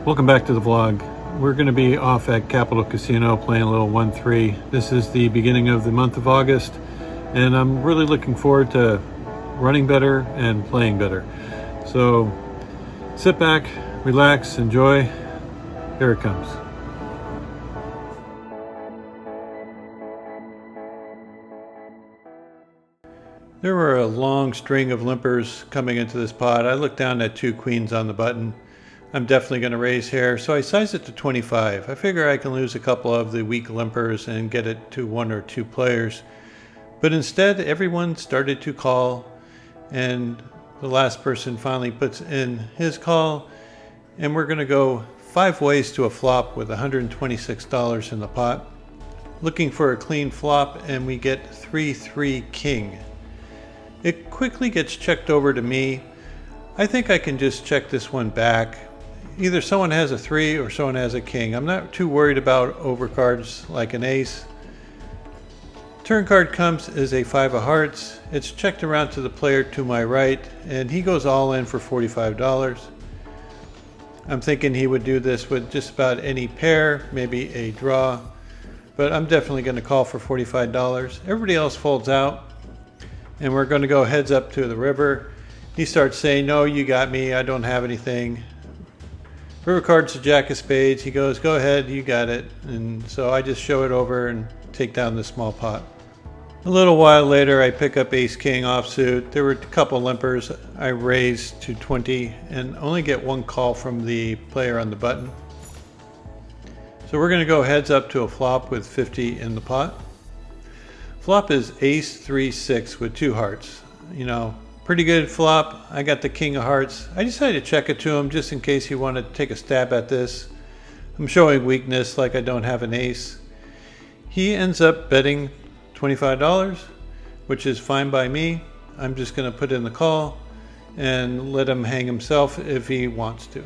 Welcome back to the vlog. We're going to be off at Capital Casino playing a little 1-3. This is the beginning of the month of August, and I'm really looking forward to running better and playing better. So sit back, relax, enjoy. Here it comes. There were a long string of limpers coming into this pot. I looked down at 2 queens on the button. I'm definitely going to raise here, so I sized it to 25. I figure I can lose a couple of the weak limpers and get it to 1 or 2 players. But instead, everyone started to call, and the last person finally puts in his call, and we're going to go 5 ways to a flop with $126 in the pot. Looking for a clean flop, and we get 3-3 king. It quickly gets checked over to me. I think I can just check this one back. Either someone has a 3 or someone has a king. I'm not too worried about overcards like an ace. Turn card comes as a 5 of hearts. It's checked around to the player to my right, and he goes all in for $45. I'm thinking he would do this with just about any pair, maybe a draw, but I'm definitely going to call for $45. Everybody else folds out, and we're going to go heads up to the river. He starts saying, "No, you got me, I don't have anything." River card's the jack of spades. He goes, "Go ahead, you got it." And so I just show it over and take down the small pot. A little while later, I pick up ace king offsuit. There were a couple limpers. I raise to 20 and only get 1 call from the player on the button. So we're going to go heads up to a flop with 50 in the pot. Flop is ace 3-6 with 2 hearts. You know, pretty good flop. I got the king of hearts. I decided to check it to him just in case he wanted to take a stab at this. I'm showing weakness like I don't have an ace. He ends up betting $25, which is fine by me. I'm just going to put in the call and let him hang himself if he wants to.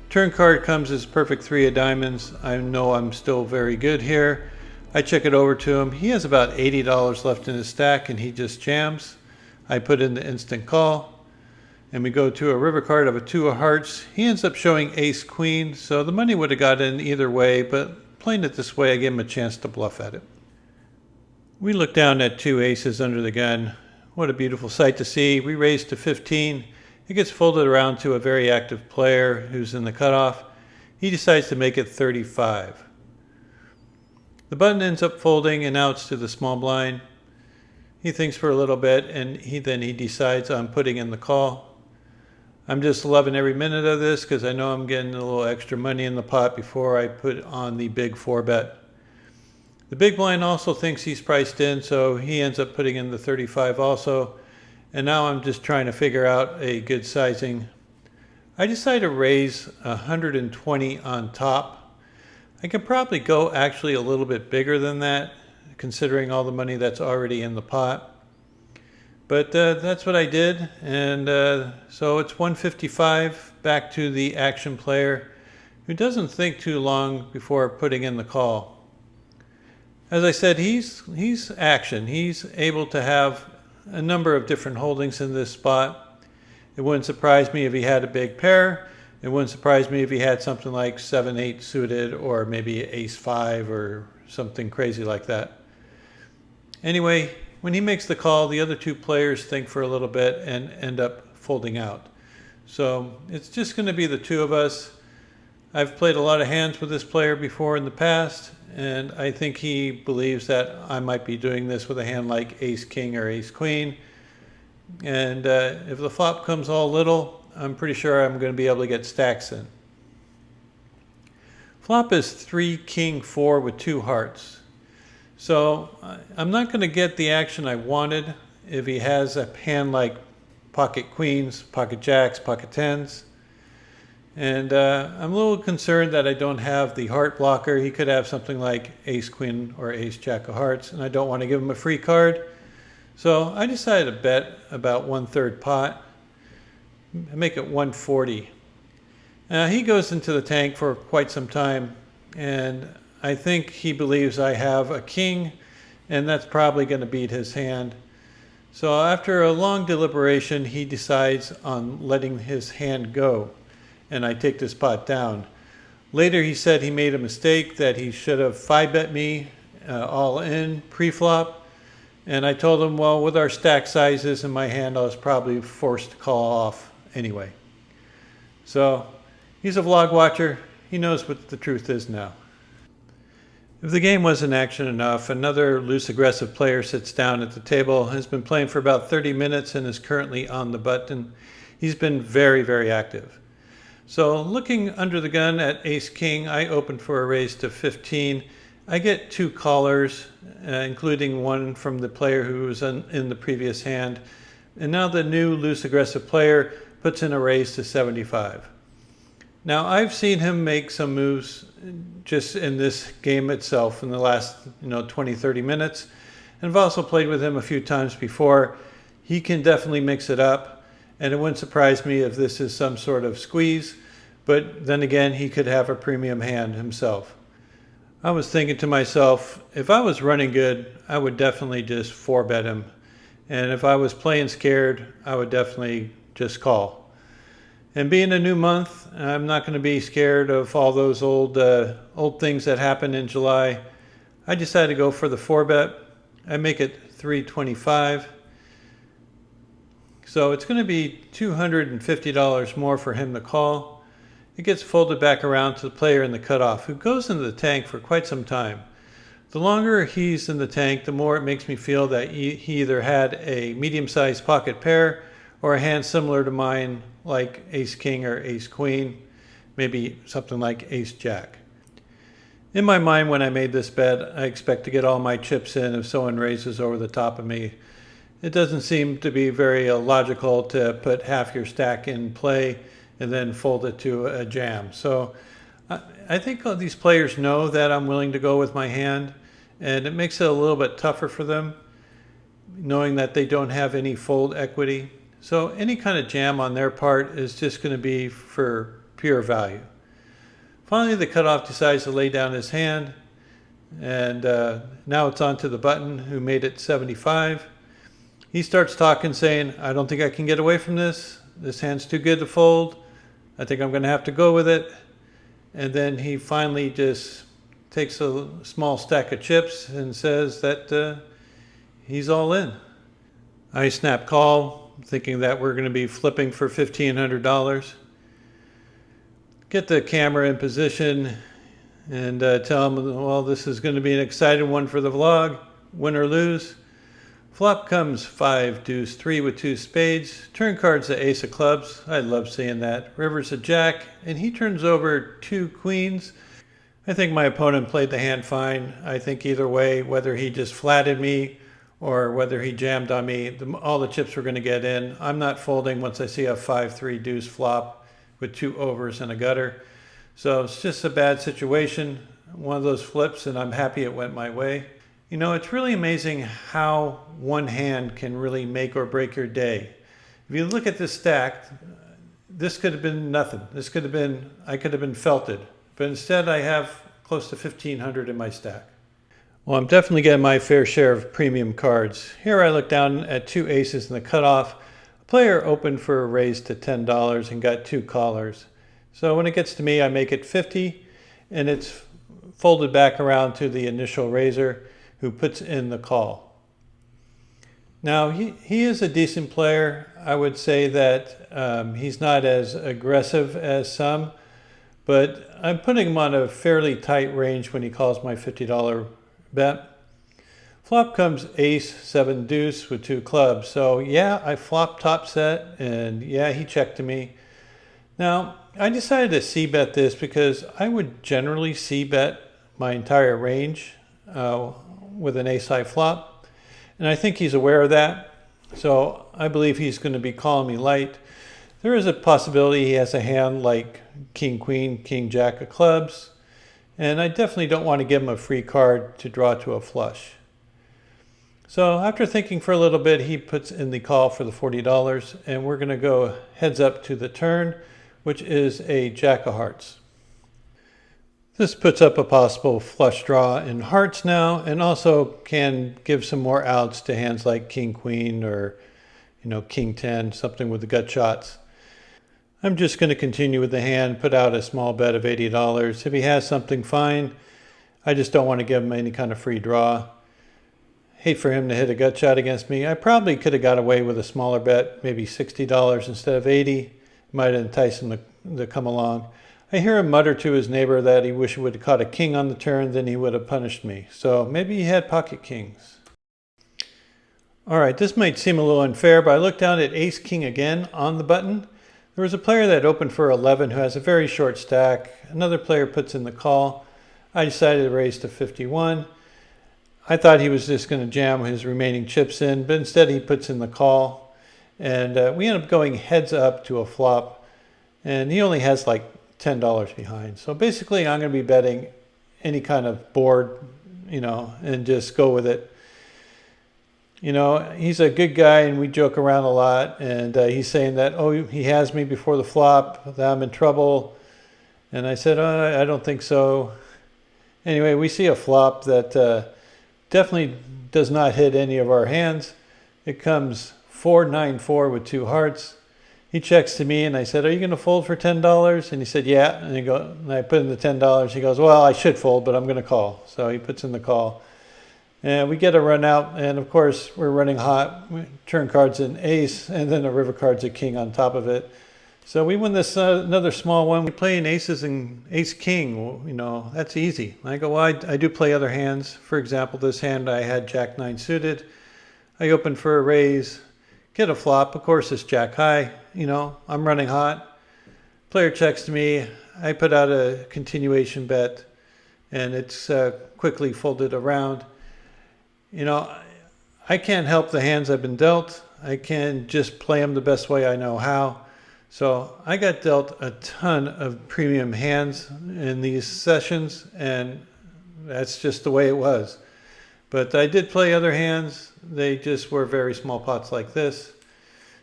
Turn card comes as perfect 3 of diamonds. I know I'm still very good here. I check it over to him. He has about $80 left in his stack and he just jams. I put in the instant call, and we go to a river card of a 2 of hearts. He ends up showing ace queen, so the money would have got in either way, but playing it this way, I gave him a chance to bluff at it. We look down at 2 aces under the gun. What a beautiful sight to see. We raise to 15. It gets folded around to a very active player who's in the cutoff. He decides to make it 35. The button ends up folding and outs to the small blind. He thinks for a little bit, and then he decides on putting in the call. I'm just loving every minute of this because I know I'm getting a little extra money in the pot before I put on the big 4 bet. The big blind also thinks he's priced in, so he ends up putting in the 35 also. And now I'm just trying to figure out a good sizing. I decided to raise 120 on top. I could probably go actually a little bit bigger than that, considering all the money that's already in the pot. But that's what I did, and so it's 155 back to the action player who doesn't think too long before putting in the call. As I said, he's action. He's able to have a number of different holdings in this spot. It wouldn't surprise me if he had a big pair. It wouldn't surprise me if he had something like 7-8 suited, or maybe ace 5 or something crazy like that. Anyway, when he makes the call, the other 2 players think for a little bit and end up folding out. So it's just going to be the 2 of us. I've played a lot of hands with this player before in the past, and I think he believes that I might be doing this with a hand like ace king or ace queen. And if the flop comes all little, I'm pretty sure I'm going to be able to get stacks in. Flop is 3 king 4 with 2 hearts. So I'm not going to get the action I wanted if he has a hand like pocket queens, pocket jacks, pocket tens. And I'm a little concerned that I don't have the heart blocker. He could have something like ace queen or ace jack of hearts, and I don't want to give him a free card. So I decided to bet about 1/3 pot. I make it 140. He goes into the tank for quite some time, and I think he believes I have a king, and that's probably going to beat his hand. So after a long deliberation, he decides on letting his hand go. and I take this pot down. Later he said he made a mistake, that he should have 5-bet me all in pre-flop. And I told him, well, with our stack sizes in my hand, I was probably forced to call off anyway. So he's a vlog watcher. He knows what the truth is now. If the game wasn't action enough, another loose aggressive player sits down at the table, has been playing for about 30 minutes and is currently on the button. He's been very, very active. So looking under the gun at Ace King, I opened for a raise to 15. I get 2 callers, including one from the player who was in the previous hand. And now the new loose aggressive player puts in a raise to 75. Now I've seen him make some moves just in this game itself in the last 20-30 minutes, and I've also played with him a few times before. He can definitely mix it up, and it wouldn't surprise me if this is some sort of squeeze, but then again, he could have a premium hand himself. I was thinking to myself, if I was running good, I would definitely just 4-bet him, and if I was playing scared, I would definitely just call. And being a new month, I'm not going to be scared of all those old things that happened in July. I decided to go for the 4-bet. I make it 325. So it's going to be $250 more for him to call. It gets folded back around to the player in the cutoff, who goes into the tank for quite some time. The longer he's in the tank, the more it makes me feel that he either had a medium-sized pocket pair or a hand similar to mine, like Ace King or Ace Queen, maybe something like Ace Jack. In my mind, when I made this bet, I expect to get all my chips in if someone raises over the top of me. It doesn't seem to be very logical to put half your stack in play and then fold it to a jam. So I think these players know that I'm willing to go with my hand, and it makes it a little bit tougher for them, knowing that they don't have any fold equity. So any kind of jam on their part is just going to be for pure value. Finally, the cutoff decides to lay down his hand, and now it's on to the button, who made it 75. He starts talking, saying, I don't think I can get away from this. This hand's too good to fold. I think I'm going to have to go with it. And then he finally just takes a small stack of chips and says that he's all in. I snap call, thinking that we're going to be flipping for $1,500. Get the camera in position and tell him, well, this is going to be an exciting one for the vlog, win or lose. Flop comes 5 deuce 3 with 2 spades. Turn card's the ace of clubs. I love seeing that. River's a jack, and he turns over 2 queens. I think my opponent played the hand fine. I think either way, whether he just flatted me or whether he jammed on me, all the chips were going to get in. I'm not folding once I see a 5-3 deuce flop with 2 overs and a gutter. So it's just a bad situation, one of those flips, and I'm happy it went my way. You know, it's really amazing how one hand can really make or break your day. If you look at this stack, this could have been nothing. I could have been felted. But instead I have close to 1,500 in my stack. Well, I'm definitely getting my fair share of premium cards. Here I look down at 2 aces in the cutoff. A player opened for a raise to $10 and got 2 callers. So when it gets to me, I make it 50, and it's folded back around to the initial raiser, who puts in the call. Now, he is a decent player. I would say that he's not as aggressive as some, but I'm putting him on a fairly tight range when he calls my $50 bet. Flop comes ace 7 deuce with 2 clubs. So yeah, I flopped top set, and yeah, he checked to me. Now, I decided to c-bet this because I would generally c-bet my entire range with an ace-high flop, and I think he's aware of that, so I believe he's going to be calling me light. There is a possibility he has a hand like king queen, king jack of clubs, and I definitely don't want to give him a free card to draw to a flush. So after thinking for a little bit, he puts in the call for the $40, and we're going to go heads up to the turn, which is a jack of hearts. This puts up a possible flush draw in hearts now, and also can give some more outs to hands like king queen or king 10, something with the gut shots. I'm just going to continue with the hand, put out a small bet of $80. If he has something, fine. I just don't want to give him any kind of free draw. Hate for him to hit a gut shot against me. I probably could have got away with a smaller bet, maybe $60 instead of 80. Might have enticed him to come along. I hear him mutter to his neighbor that he wished he would have caught a king on the turn, then he would have punished me. So maybe he had pocket kings. All right, this might seem a little unfair, but I looked down at ace king again on the button. There was a player that opened for 11 who has a very short stack. Another player puts in the call. I decided to raise to 51. I thought he was just going to jam his remaining chips in, but instead he puts in the call. And we end up going heads up to a flop. And he only has like $10 behind. So basically I'm going to be betting any kind of board, and just go with it. He's a good guy and we joke around a lot. And he's saying that, he has me before the flop, that I'm in trouble. And I said, I don't think so. Anyway, we see a flop that definitely does not hit any of our hands. It comes 4-9-4 with two hearts. He checks to me and I said, are you going to fold for $10? And he said, yeah. And I put in the $10. He goes, well, I should fold, but I'm going to call. So he puts in the call. And we get a run out. And of course, we're running hot. We turn cards an ace and then a river card's a king on top of it. So we win this another small one. We play in aces and ace king. Well, that's easy. I go, well, I do play other hands. For example, this hand I had jack 9 suited. I open for a raise, get a flop. Of course, it's jack high. I'm running hot. Player checks to me. I put out a continuation bet, and it's quickly folded around. I can't help the hands I've been dealt. I can just play them the best way I know how. So I got dealt a ton of premium hands in these sessions, and that's just the way it was. But I did play other hands. They just were very small pots like this.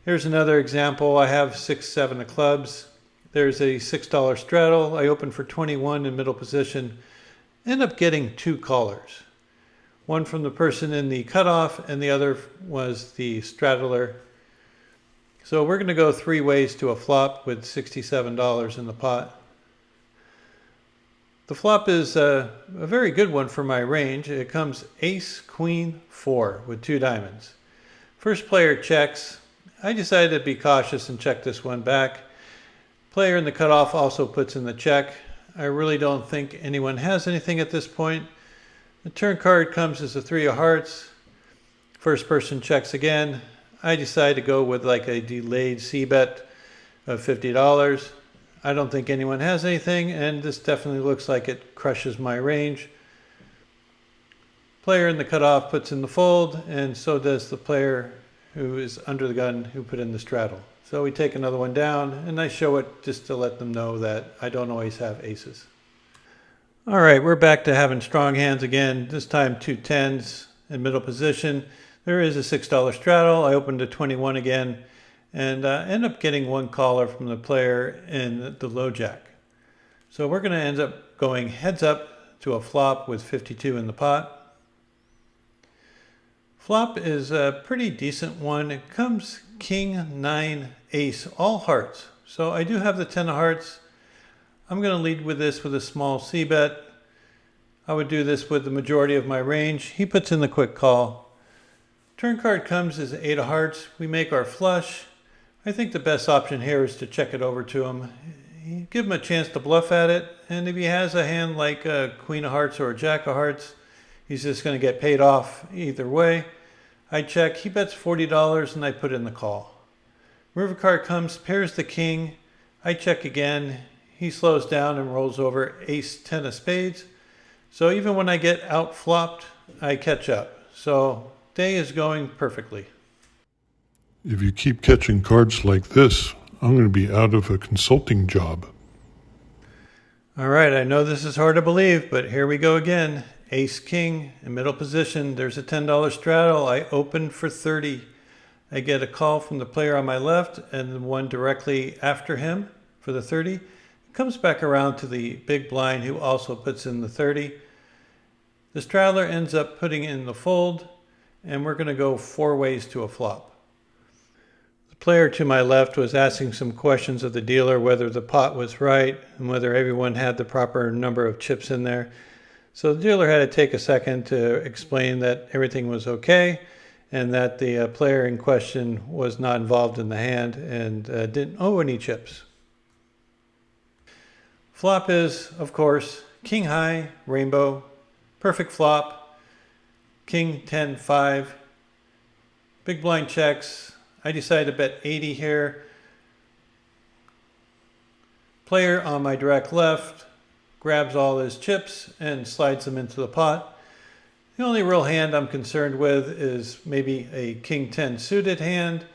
Here's another example. I have 6-7 of clubs. There's a $6 straddle. I opened for 21 in middle position. End up getting two callers. One from the person in the cutoff, and the other was the straddler. So we're going to go three ways to a flop with $67 in the pot. The flop is a very good one for my range. It comes ace, queen, 4 with two diamonds. First player checks. I decided to be cautious and check this one back. Player in the cutoff also puts in the check. I really don't think anyone has anything at this point. The turn card comes as a 3 of hearts. First person checks again. I decide to go with like a delayed c-bet of $50. I don't think anyone has anything, and this definitely looks like it crushes my range. Player in the cutoff puts in the fold, and so does the player who is under the gun who put in the straddle. So we take another one down, and I show it just to let them know that I don't always have aces. All right, we're back to having strong hands again, this time two tens in middle position. There is a $6 straddle. I opened to 21 again and end up getting one caller from the player in the low jack. So we're going to end up going heads up to a flop with 52 in the pot. Flop is a pretty decent one. It comes king, 9, ace, all hearts. So I do have the 10 of hearts. I'm going to lead with this with a small c-bet. I would do this with the majority of my range. He puts in the quick call. Turn card comes as 8 of hearts. We make our flush. I think the best option here is to check it over to him. Give him a chance to bluff at it. And if he has a hand like a queen of hearts or a jack of hearts, he's just going to get paid off either way. I check. He bets $40 and I put in the call. River card comes, pairs the king. I check again. He slows down and rolls over ace, 10 of spades. So even when I get out flopped, I catch up. So day is going perfectly. If you keep catching cards like this, I'm going to be out of a consulting job. All right, I know this is hard to believe, but here we go again. Ace king in middle position. There's a $10 straddle. I opened for 30. I get a call from the player on my left and the one directly after him for the 30. It comes back around to the big blind who also puts in the 30. The straddler ends up putting in the fold, and we're going to go four ways to a flop. The Player to my left was asking some questions of the dealer, whether the pot was right and whether everyone had the proper number of chips in there. So the dealer had to take a second to explain that everything was okay and that the player in question was not involved in the hand and didn't owe any chips. Flop is, of course, king high, rainbow, perfect flop, king 10-5, big blind checks. I decided to bet 80 here. Player on my direct left grabs all his chips and slides them into the pot. The only real hand I'm concerned with is maybe a king 10 suited hand,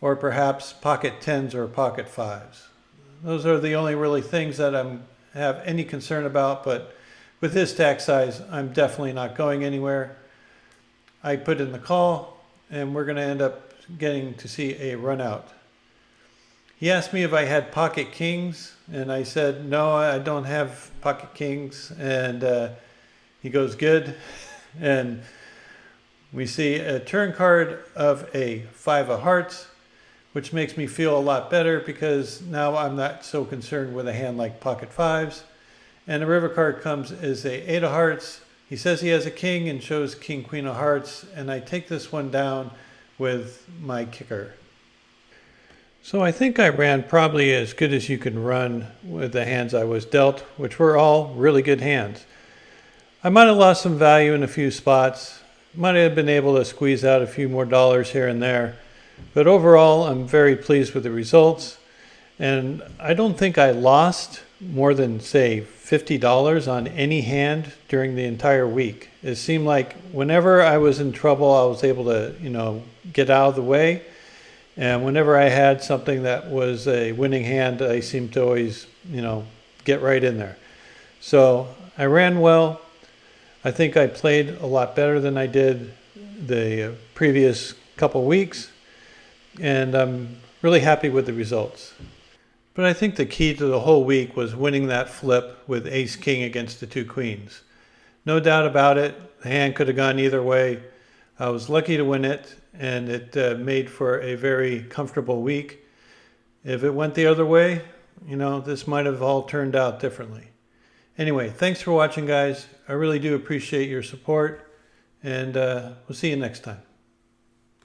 or perhaps pocket 10s or pocket 5s. Those are the only really things that I have any concern about, but with his stack size, I'm definitely not going anywhere. I put in the call, and we're going to end up getting to see a run out. He asked me if I had pocket kings, and I said, no, I don't have pocket kings. And he goes, good. And we see a turn card of a 5 of hearts, which makes me feel a lot better because now I'm not so concerned with a hand like pocket 5s. And the river card comes as a 8 of hearts. He says he has a king and shows king, queen of hearts, and I take this one down with my kicker. So I think I ran probably as good as you can run with the hands I was dealt, which were all really good hands. I might have lost some value in a few spots, might have been able to squeeze out a few more dollars here and there, but overall I'm very pleased with the results, and I don't think I lost more than, say, $50 on any hand during the entire week. It seemed like whenever I was in trouble, I was able to, get out of the way. And whenever I had something that was a winning hand, I seemed to always, get right in there. So I ran well. I think I played a lot better than I did the previous couple weeks. And I'm really happy with the results. But I think the key to the whole week was winning that flip with ace king against the 2 queens. No doubt about it, the hand could have gone either way. I was lucky to win it, and it made for a very comfortable week. If it went the other way, this might have all turned out differently. Anyway, thanks for watching, guys. I really do appreciate your support, and we'll see you next time.